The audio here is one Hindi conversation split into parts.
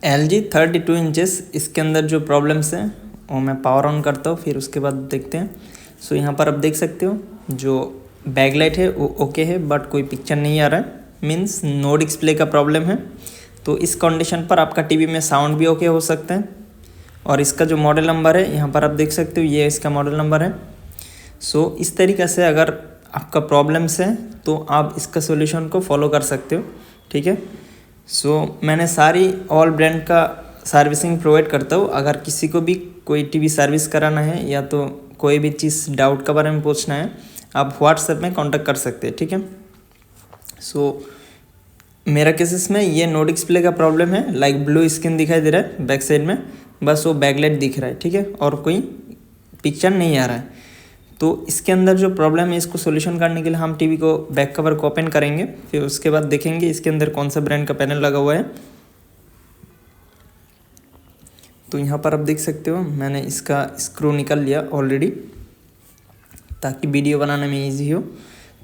LG 32 इंचेस, इसके अंदर जो प्रॉब्लम्स हैं वो मैं पावर ऑन करता हूँ, फिर उसके बाद देखते हैं। सो यहाँ पर आप देख सकते हो जो बैकलाइट है वो ओके है, बट कोई पिक्चर नहीं आ रहा है, मीन्स नो डिस्प्ले का प्रॉब्लम है। तो इस कंडीशन पर आपका टीवी में साउंड भी ओके हो सकता है। और इसका जो मॉडल नंबर है यहाँ पर आप देख सकते हो, ये इसका मॉडल नंबर है। सो इस तरीक़े से अगर आपका प्रॉब्लम्स है तो आप इसका सोल्यूशन को फॉलो कर सकते हो, ठीक है। सो मैंने सारी ऑल ब्रांड का सर्विसिंग प्रोवाइड करता हूँ। अगर किसी को भी कोई टीवी सर्विस कराना है या तो कोई भी चीज़ डाउट के बारे में पूछना है, आप व्हाट्सएप में कांटेक्ट कर सकते हैं, ठीक है। सो मेरा केसेस में ये नो डिस्प्ले का प्रॉब्लम है, लाइक ब्लू स्क्रीन दिखाई दे रहा है बैक साइड में, बस वो बैकलाइट दिख रहा है, ठीक है, और कोई पिक्चर नहीं आ रहा है। तो इसके अंदर जो प्रॉब्लम है इसको सोल्यूशन करने के लिए हम टीवी को बैक कवर को ओपन करेंगे, फिर उसके बाद देखेंगे इसके अंदर कौन सा ब्रांड का पैनल लगा हुआ है। तो यहाँ पर आप देख सकते हो मैंने इसका स्क्रू निकाल लिया ऑलरेडी, ताकि वीडियो बनाने में इजी हो।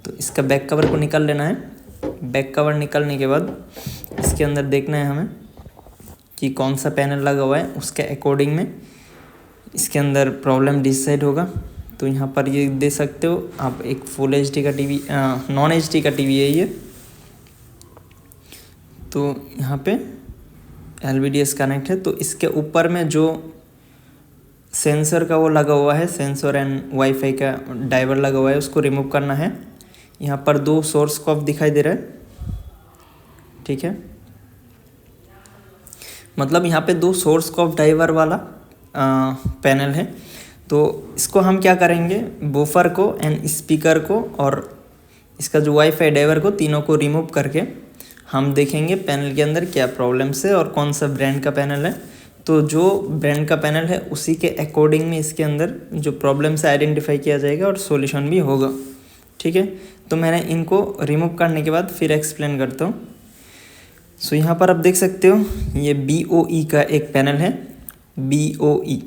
तो इसका बैक कवर को निकाल लेना है। बैक कवर निकालने के बाद इसके अंदर देखना है हमें कि कौन सा पैनल लगा हुआ है, उसके अकॉर्डिंग में इसके अंदर प्रॉब्लम डिसाइड होगा। तो यहाँ पर ये दे सकते हो आप, एक फुल HD का टीवी, नॉन HD का टीवी है ये। तो यहाँ पे LVDS कनेक्ट है। तो इसके ऊपर में जो सेंसर का वो लगा हुआ है, सेंसर एंड वाईफाई का डाइवर लगा हुआ है, उसको रिमूव करना है। यहाँ पर 2 सोर्स कॉफ दिखाई दे रहा है, ठीक है, मतलब यहाँ पे 2 सोर्स कॉफ डाइवर वाला पैनल है। तो इसको हम क्या करेंगे, बूफर को एंड स्पीकर को और इसका जो वाईफाई डाइवर को, तीनों को रिमूव करके हम देखेंगे पैनल के अंदर क्या प्रॉब्लम्स है और कौन सा ब्रांड का पैनल है। तो जो ब्रांड का पैनल है उसी के अकॉर्डिंग में इसके अंदर जो प्रॉब्लम्स है आइडेंटिफाई किया जाएगा और सॉल्यूशन भी होगा, ठीक है। तो मैंने इनको रिमूव करने के बाद फिर एक्सप्लेन करता हूँ। सो यहाँ पर आप देख सकते हो ये BOE का एक पैनल है, BOE।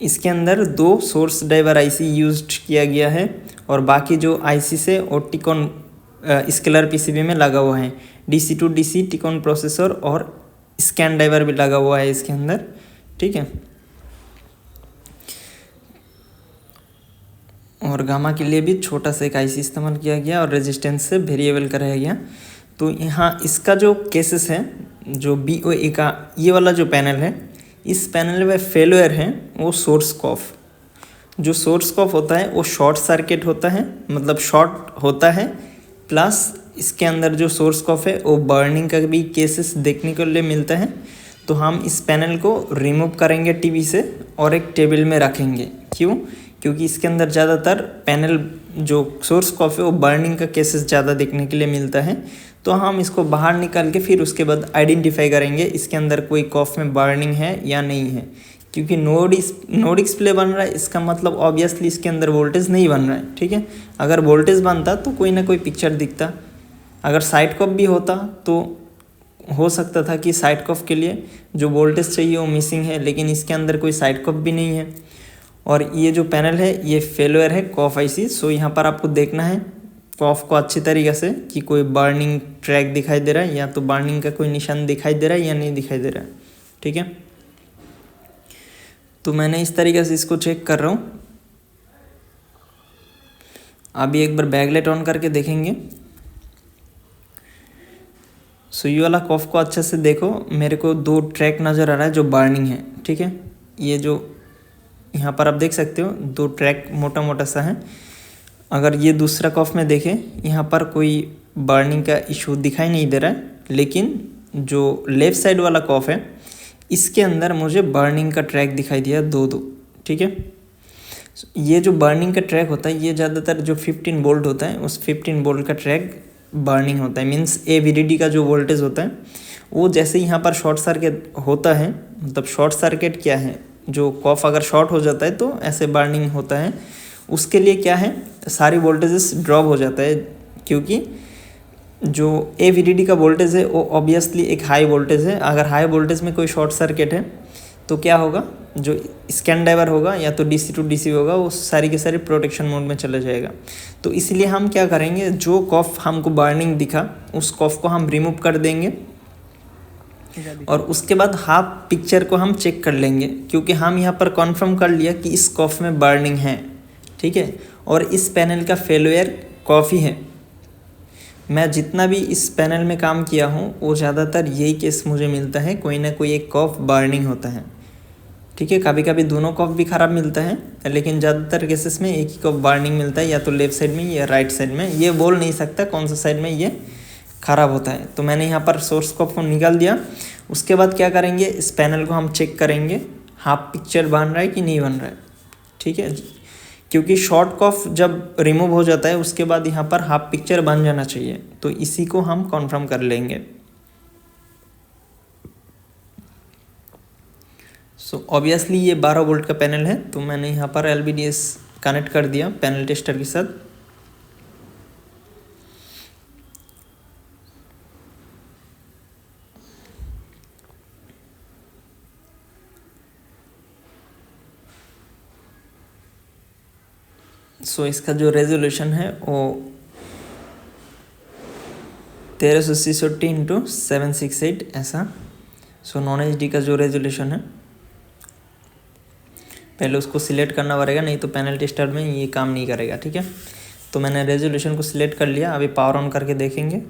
इसके अंदर 2 सोर्स ड्राइवर IC यूज्ड किया गया है और बाकी जो IC से ऑप्टिकॉन स्केलर PCB में लगा हुआ है। DC to DC टिकॉन प्रोसेसर और स्कैन ड्राइवर भी लगा हुआ है इसके अंदर, ठीक है। और गामा के लिए भी छोटा सा एक IC इस्तेमाल किया गया और रेजिस्टेंस से वेरिएबल कराया गया। तो यहाँ इसका जो केसेस है, जो BOE का ये वाला जो पैनल है, इस पैनल में फेलियर है वो सोर्स कॉफ। जो सोर्स कॉफ होता है वो शॉर्ट सर्किट होता है, मतलब शॉर्ट होता है, प्लस इसके अंदर जो सोर्स कॉफ है वो बर्निंग का भी केसेस देखने को लिए मिलता है। तो हम इस पैनल को रिमूव करेंगे टीवी से और एक टेबल में रखेंगे। क्यों? क्योंकि इसके अंदर ज़्यादातर पैनल जो सोर्स कॉफ है वो बर्निंग का केसेस ज़्यादा देखने के लिए मिलता है। तो हम इसको बाहर निकाल के फिर उसके बाद आइडेंटिफाई करेंगे इसके अंदर कोई कॉफ में बर्निंग है या नहीं है। क्योंकि नो डिस्प्ले बन रहा है, इसका मतलब ऑब्वियसली इसके अंदर वोल्टेज नहीं बन रहा है, ठीक है। अगर वोल्टेज बनता तो कोई ना कोई पिक्चर दिखता। अगर साइड कॉफ भी होता तो हो सकता था कि साइड कॉफ के लिए जो वोल्टेज चाहिए वो मिसिंग है, लेकिन इसके अंदर कोई साइड कॉफ भी नहीं है। और ये जो पैनल है ये फेलियर है कॉफ IC। सो यहाँ पर आपको देखना है कॉफ को अच्छी तरीके से कि कोई बर्निंग ट्रैक दिखाई दे रहा है या तो बर्निंग का कोई निशान दिखाई दे रहा है या नहीं दिखाई दे रहा है, ठीक है। तो मैंने इस तरीके से इसको चेक कर रहा हूँ। अभी एक बार बैकलाइट ऑन करके देखेंगे। सो ये वाला कॉफ को अच्छे से देखो, मेरे को 2 ट्रैक नज़र आ रहा है जो बर्निंग है, ठीक है। ये जो यहाँ पर आप देख सकते हो 2 ट्रैक मोटा मोटा सा है। अगर ये दूसरा कॉफ में देखें, यहाँ पर कोई बर्निंग का इशू दिखाई नहीं दे रहा है, लेकिन जो लेफ़्ट साइड वाला कॉफ है इसके अंदर मुझे बर्निंग का ट्रैक दिखाई दिया 2-2, ठीक है। ये जो बर्निंग का ट्रैक होता है ये ज़्यादातर जो 15 वोल्ट होता है उस 15 वोल्ट का ट्रैक बर्निंग होता है। मीन्स AVDD का जो वोल्टेज होता है वो जैसे यहाँ पर शॉर्ट सर्किट होता है, मतलब शॉर्ट सर्किट क्या है, जो कॉफ अगर शॉर्ट हो जाता है तो ऐसे बर्निंग होता है। उसके लिए क्या है, सारी वोल्टेजेस ड्रॉप हो जाता है, क्योंकि जो AVDD का वोल्टेज है वो ऑब्वियसली एक हाई वोल्टेज है। अगर हाई वोल्टेज में कोई शॉर्ट सर्किट है तो क्या होगा, जो स्कैन ड्राइवर होगा या तो DC to DC होगा, वो सारी की सारी प्रोटेक्शन मोड में चला जाएगा। तो इसलिए हम क्या करेंगे, जो कॉफ हमको बर्निंग दिखा उस कॉफ को हम रिमूव कर देंगे और उसके बाद हाफ पिक्चर को हम चेक कर लेंगे, क्योंकि हम यहाँ पर कॉन्फर्म कर लिया कि इस कॉफ में बर्निंग है, ठीक है। और इस पैनल का फेलियर कॉफ ही है। मैं जितना भी इस पैनल में काम किया हूँ वो ज़्यादातर यही केस मुझे मिलता है, कोई ना कोई एक कॉफ बर्निंग होता है, ठीक है। कभी कभी दोनों कॉफ भी ख़राब मिलता है, लेकिन ज़्यादातर केसेस में एक ही कॉफ बर्निंग मिलता है, या तो लेफ़्ट साइड में या राइट साइड में। ये बोल नहीं सकता कौन सा साइड में ये ख़राब होता है। तो मैंने यहाँ पर सोर्स कॉफ को निकाल दिया। उसके बाद क्या करेंगे, इस पैनल को हम चेक करेंगे हाफ पिक्चर बन रहा है कि नहीं बन रहा है, ठीक है। क्योंकि शॉर्ट कॉफ जब रिमूव हो जाता है उसके बाद यहाँ पर हाफ पिक्चर बन जाना चाहिए, तो इसी को हम कॉन्फर्म कर लेंगे। सो ऑब्वियसली ये 12 वोल्ट का पैनल है, तो मैंने यहाँ पर LVDS कनेक्ट कर दिया पैनल टेस्टर के साथ। सो इसका जो रेजोल्यूशन है वो 1366 × 768 ऐसा। सो नॉन HD का जो रेजोल्यूशन है, पहले उसको सिलेक्ट करना पड़ेगा, नहीं तो पैनल टेस्टर में ये काम नहीं करेगा, ठीक है। तो मैंने रेजोल्यूशन को सिलेक्ट कर लिया। अभी पावर ऑन करके देखेंगे।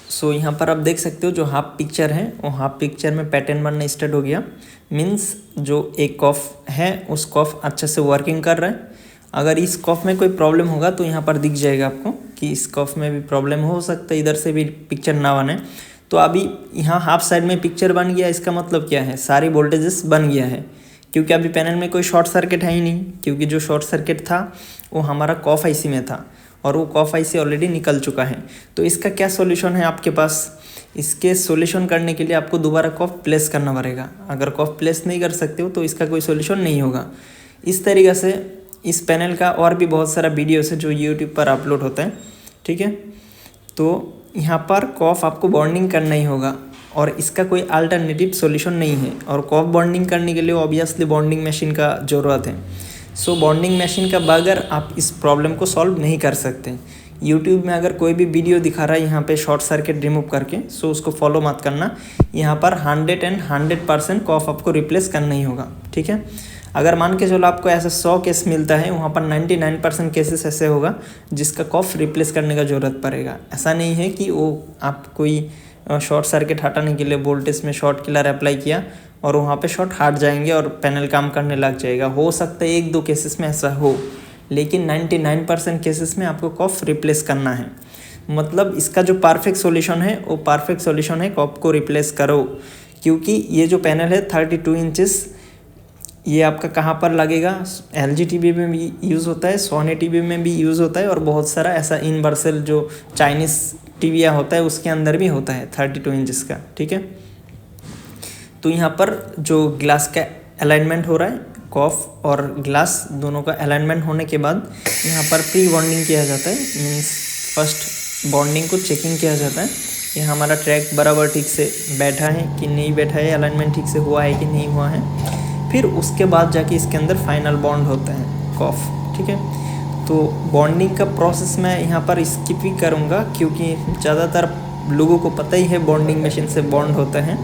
सो यहाँ पर आप देख सकते हो जो हाफ पिक्चर है वो हाफ पिक्चर में पैटर्न बनना स्टार्ट हो गया। मीन्स जो एक कॉफ है उस कॉफ अच्छे से वर्किंग कर रहा है। अगर इस कॉफ में कोई प्रॉब्लम होगा तो यहाँ पर दिख जाएगा आपको कि इस कॉफ में भी प्रॉब्लम हो सकता है, इधर से भी पिक्चर ना बने। तो अभी यहाँ हाफ साइड में पिक्चर बन गया, इसका मतलब क्या है, सारी वोल्टेजेस बन गया है। क्योंकि अभी पैनल में कोई शॉर्ट सर्किट है ही नहीं, क्योंकि जो शॉर्ट सर्किट था वो हमारा कॉफ IC में था और वो कॉफ IC ऑलरेडी निकल चुका है। तो इसका क्या सॉल्यूशन है आपके पास, इसके सॉल्यूशन करने के लिए आपको दोबारा कॉफ प्लेस करना पड़ेगा। अगर कॉफ प्लेस नहीं कर सकते हो तो इसका कोई सॉल्यूशन नहीं होगा। इस तरीक़े से इस पैनल का और भी बहुत सारा वीडियोस है जो यूट्यूब पर अपलोड होता है, ठीक है। तो यहाँ पर कॉफ आपको बॉन्डिंग करना ही होगा और इसका कोई अल्टरनेटिव सॉल्यूशन नहीं है। और कॉफ बॉन्डिंग करने के लिए ऑब्वियसली बॉन्डिंग मशीन का ज़रूरत है। सो बॉन्डिंग मशीन का बगैर आप इस प्रॉब्लम को सॉल्व नहीं कर सकते। यूट्यूब में अगर कोई भी वीडियो दिखा रहा है यहाँ पे शॉर्ट सर्किट रिमूव करके, सो उसको फॉलो मत करना। यहाँ पर 100% कॉफ आपको रिप्लेस करना ही होगा, ठीक है। अगर मान के चलो आपको ऐसा 100 केस मिलता है, वहाँ पर 99% केसेस ऐसे होगा जिसका कॉफ रिप्लेस करने का ज़रूरत पड़ेगा। ऐसा नहीं है कि वो आप कोई शॉर्ट सर्किट हटाने के लिए वोल्टेज में शॉर्ट किलर अप्लाई किया और वहाँ पे शॉर्ट हट जाएंगे और पैनल काम करने लग जाएगा। हो सकता है 1-2 केसेस में ऐसा हो, लेकिन 99% केसेस में आपको कॉफ रिप्लेस करना है। मतलब इसका जो परफेक्ट सॉल्यूशन है वो परफेक्ट सॉल्यूशन है कॉफ को रिप्लेस करो। क्योंकि ये जो पैनल है 32 इंचेस, ये आपका कहाँ पर लगेगा, LG TV में भी यूज़ होता है, सोनी TV में भी यूज़ होता है और बहुत सारा ऐसा यूनिवर्सल जो चाइनीज़ टीवियाँ होता है उसके अंदर भी होता है 32 इंचेस का, ठीक है। तो यहाँ पर जो ग्लास का अलाइनमेंट हो रहा है, कॉफ और ग्लास दोनों का अलाइनमेंट होने के बाद यहाँ पर प्री बॉन्डिंग किया जाता है। मीन्स फर्स्ट बॉन्डिंग को चेकिंग किया जाता है कि हमारा ट्रैक बराबर ठीक से बैठा है कि नहीं बैठा है, अलाइनमेंट ठीक से हुआ है कि नहीं हुआ है। फिर उसके बाद जाके इसके अंदर फाइनल बॉन्ड होता है कॉफ, ठीक है। तो बॉन्डिंग का प्रोसेस मैं यहाँ पर स्किप ही करूँगा क्योंकि ज़्यादातर लोगों को पता ही है बॉन्डिंग मशीन से बॉन्ड होता है।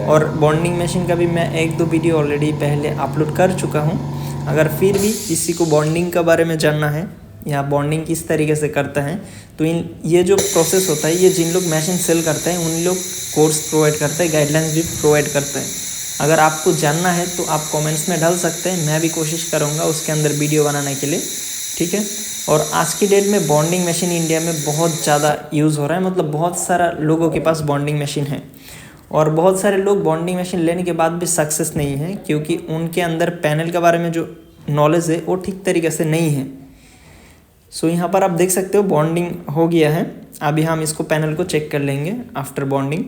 और बॉन्डिंग मशीन का भी मैं 1-2 वीडियो ऑलरेडी पहले अपलोड कर चुका हूँ। अगर फिर भी किसी को बॉन्डिंग के बारे में जानना है या बॉन्डिंग किस तरीके से करता है, तो ये जो प्रोसेस होता है, ये जिन लोग मशीन सेल करते हैं उन लोग कोर्स प्रोवाइड करते हैं, गाइडलाइंस भी प्रोवाइड करते हैं। अगर आपको जानना है तो आप कमेंट्स में डाल सकते हैं, मैं भी कोशिश करूँगा उसके अंदर वीडियो बनाने के लिए, ठीक है। और आज की डेट में बॉन्डिंग मशीन इंडिया में बहुत ज़्यादा यूज़ हो रहा है। मतलब बहुत सारा लोगों के पास बॉन्डिंग मशीन है और बहुत सारे लोग बॉन्डिंग मशीन लेने के बाद भी सक्सेस नहीं है क्योंकि उनके अंदर पैनल के बारे में जो नॉलेज है वो ठीक तरीके से नहीं है। सो यहाँ पर आप देख सकते हो बॉन्डिंग हो गया है। अभी हम इसको पैनल को चेक कर लेंगे आफ्टर बॉन्डिंग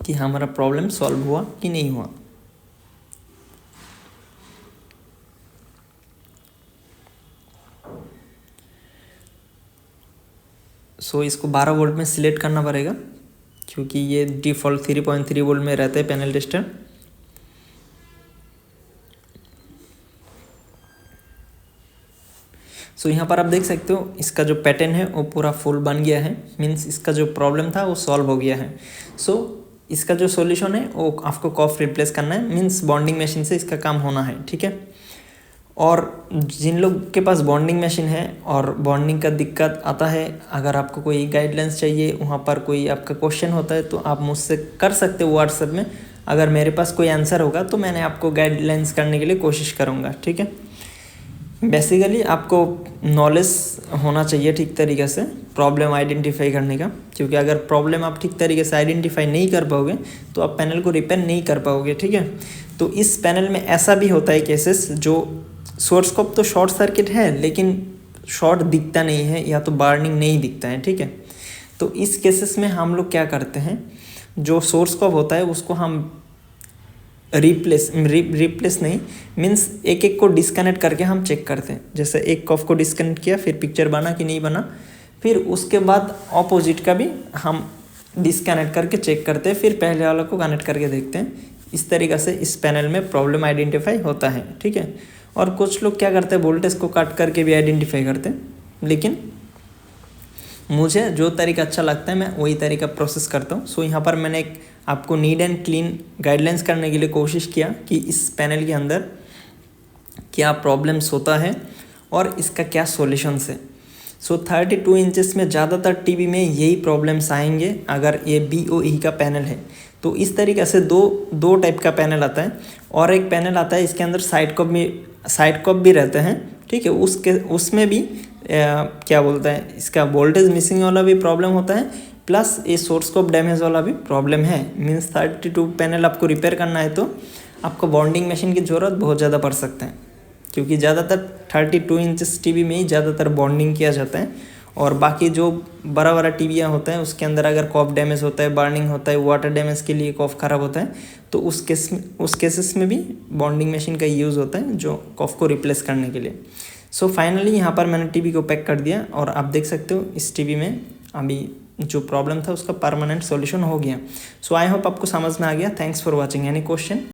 कि हमारा प्रॉब्लम सॉल्व हुआ कि नहीं हुआ। सो इसको 12 वोल्ट में सिलेक्ट करना पड़ेगा क्योंकि ये डिफ़ॉल्ट 3.3 वोल्ट में रहते हैं पैनल टेस्टर। सो यहाँ पर आप देख सकते हो इसका जो पैटर्न है वो पूरा फुल बन गया है, मीन्स इसका जो प्रॉब्लम था वो सॉल्व हो गया है। सो इसका जो सॉल्यूशन है वो आपको कॉफ रिप्लेस करना है, मीन्स बॉन्डिंग मशीन से इसका काम होना है, ठीक है। और जिन लोग के पास बॉन्डिंग मशीन है और बॉन्डिंग का दिक्कत आता है, अगर आपको कोई गाइडलाइंस चाहिए, वहाँ पर कोई आपका क्वेश्चन होता है तो आप मुझसे कर सकते हो व्हाट्सएप में। अगर मेरे पास कोई आंसर होगा तो मैंने आपको गाइडलाइंस करने के लिए कोशिश करूँगा, ठीक है। बेसिकली आपको नॉलेज होना चाहिए ठीक तरीके से प्रॉब्लम आइडेंटिफाई करने का, क्योंकि अगर प्रॉब्लम आप ठीक तरीके से आइडेंटिफाई नहीं कर पाओगे तो आप पैनल को रिपेयर नहीं कर पाओगे, ठीक है। तो इस पैनल में ऐसा भी होता है केसेस जो सोर्स कोप तो शॉर्ट सर्किट है लेकिन शॉर्ट दिखता नहीं है या तो बर्निंग नहीं दिखता है, ठीक है। तो इस केसेस में हम लोग क्या करते हैं, जो सोर्स कोप होता है उसको हम रिप्लेस नहीं, मीन्स एक एक को डिस्कनेक्ट करके हम चेक करते हैं। जैसे एक कॉफ को डिस्कनेक्ट किया, फिर पिक्चर बना कि नहीं बना, फिर उसके बाद ऑपोजिट का भी हम डिस्कनेक्ट करके चेक करते हैं, फिर पहले वाला को कनेक्ट करके देखते हैं। इस तरीक़े से इस पैनल में प्रॉब्लम आइडेंटिफाई होता है, ठीक है। और कुछ लोग क्या करते हैं, वोल्टेज को काट करके भी आइडेंटिफाई करते हैं, लेकिन मुझे जो तरीका अच्छा लगता है मैं वही तरीका प्रोसेस करता हूँ। सो यहाँ पर मैंने एक आपको नीट एंड क्लीन गाइडलाइंस करने के लिए कोशिश किया कि इस पैनल के अंदर क्या प्रॉब्लम्स होता है और इसका क्या सॉल्यूशंस है। सो 32 इंचेस में ज़्यादातर टीवी में यही प्रॉब्लम्स आएंगे अगर ये BOE का पैनल है। तो इस तरीके से दो टाइप का पैनल आता है, और एक पैनल आता है इसके अंदर साइड कॉप भी रहते हैं, ठीक है। उसमें भी क्या बोलता है, इसका वोल्टेज मिसिंग वाला भी प्रॉब्लम होता है, प्लस ये सोर्स कोप डैमेज वाला भी प्रॉब्लम है। मीन्स 32 पैनल आपको रिपेयर करना है तो आपको बॉन्डिंग मशीन की ज़रूरत बहुत ज़्यादा पड़ सकता है, क्योंकि ज़्यादातर 32 इंचेस टीवी में ही ज़्यादातर बॉन्डिंग किया जाता है। और बाकी जो बड़ा बड़ा टीवियाँ होता है उसके अंदर अगर कॉफ डैमेज होता है, बर्निंग होता है, वाटर डैमेज के लिए कॉफ ख़राब होता है, तो उस केसेस में भी बॉन्डिंग मशीन का यूज़ होता है जो कॉफ को रिप्लेस करने के लिए। सो फाइनली यहाँ पर मैंने टीवी को पैक कर दिया और आप देख सकते हो इस टीवी में अभी जो प्रॉब्लम था उसका परमानेंट सॉल्यूशन हो गया। सो आई होप आपको समझ में आ गया। Thanks for watching. Any question?